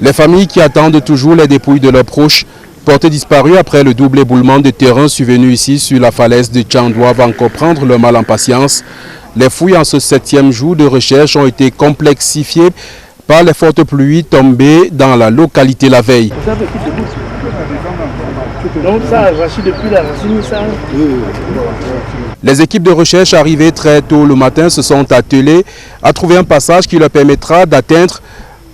Les familles qui attendent toujours les dépouilles de leurs proches portés disparus après le double éboulement de terrain survenu ici sur la falaise de Tchang doivent encore prendre le mal en patience. Les fouilles en ce 7e jour de recherche ont été complexifiées par les fortes pluies tombées dans la localité la veille. Donc ça a arraché depuis la racine, ça. Les équipes de recherche arrivées très tôt le matin se sont attelées à trouver un passage qui leur permettra d'atteindre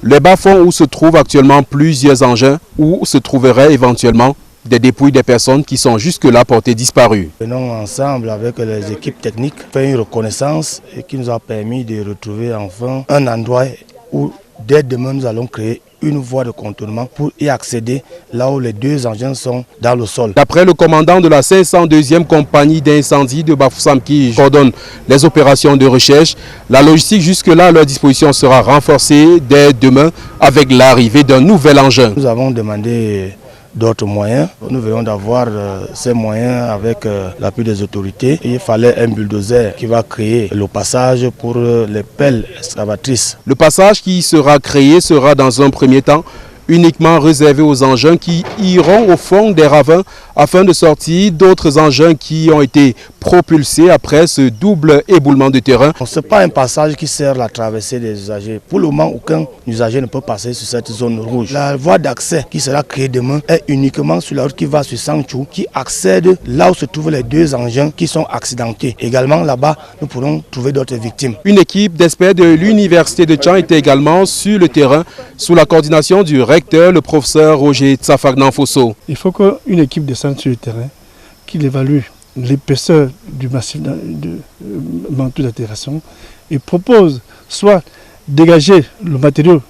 les bas-fonds où se trouvent actuellement plusieurs engins, où se trouveraient éventuellement des dépouilles des personnes qui sont jusque-là portées disparues. Nous venons ensemble avec les équipes techniques faire une reconnaissance et qui nous a permis de retrouver enfin un endroit où dès demain nous allons créer une voie de contournement pour y accéder là où les deux engins sont dans le sol. D'après le commandant de la 502e compagnie d'incendie de Bafoussam qui coordonne les opérations de recherche, la logistique jusque-là à leur disposition sera renforcée dès demain avec l'arrivée d'un nouvel engin. Nous avons demandé d'autres moyens. Nous venons d'avoir ces moyens avec l'appui des autorités. Il fallait un bulldozer qui va créer le passage pour les pelles excavatrices. Le passage qui sera créé sera dans un premier temps uniquement réservé aux engins qui iront au fond des ravins afin de sortir d'autres engins qui ont été propulsés après ce double éboulement de terrain. Ce n'est pas un passage qui sert à la traversée des usagers. Pour le moment, aucun usager ne peut passer sur cette zone rouge. La voie d'accès qui sera créée demain est uniquement sur la route qui va sur Sangchou, qui accède là où se trouvent les deux engins qui sont accidentés. Également là-bas, nous pourrons trouver d'autres victimes. Une équipe d'experts de l'université de Tchang était également sur le terrain sous la coordination du recteur, le professeur Roger Tsafagnan Fosso. Il faut qu'une équipe descende sur le terrain, qu'il évalue l'épaisseur du massif de manteau d'altération et propose soit dégager le matériau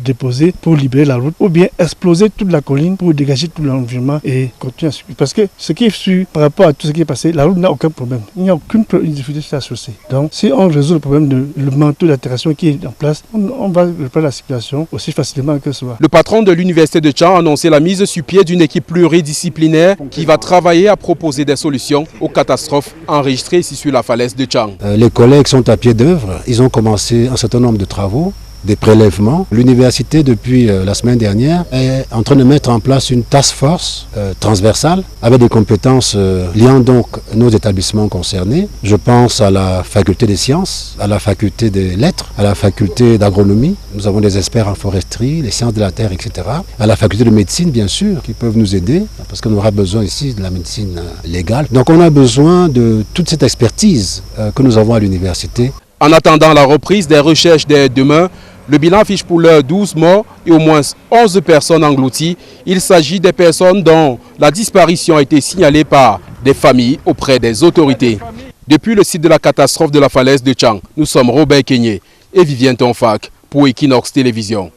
déposé pour libérer la route ou bien exploser toute la colline pour dégager tout l'environnement et continuer à suivre. Parce que ce qui est su par rapport à tout ce qui est passé, la route n'a aucun problème. Il n'y a aucune difficulté sur la chaussée. Donc si on résout le problème de le manteau d'altération qui est en place, on va reprendre la circulation aussi facilement que ce soit. Le patron de l'université de Tchang a annoncé la mise sur pied d'une équipe pluridisciplinaire qui va travailler à proposer des solutions aux catastrophes enregistrées ici sur la falaise de Tchang. Les collègues sont à pied d'œuvre. Ils ont commencé un certain nombre de travaux, des prélèvements. L'université, depuis la semaine dernière, est en train de mettre en place une task force transversale avec des compétences liant donc nos établissements concernés. Je pense à la faculté des sciences, à la faculté des lettres, à la faculté d'agronomie. Nous avons des experts en foresterie, les sciences de la terre, etc. À la faculté de médecine, bien sûr, qui peuvent nous aider, parce qu'on aura besoin ici de la médecine légale. Donc on a besoin de toute cette expertise que nous avons à l'université. En attendant la reprise des recherches dès demain, le bilan affiche pour l'heure 12 morts et au moins 11 personnes englouties. Il s'agit des personnes dont la disparition a été signalée par des familles auprès des autorités. Depuis le site de la catastrophe de la falaise de Tchang, nous sommes Robert Kenyé et Vivien Tonfak pour Equinox Télévision.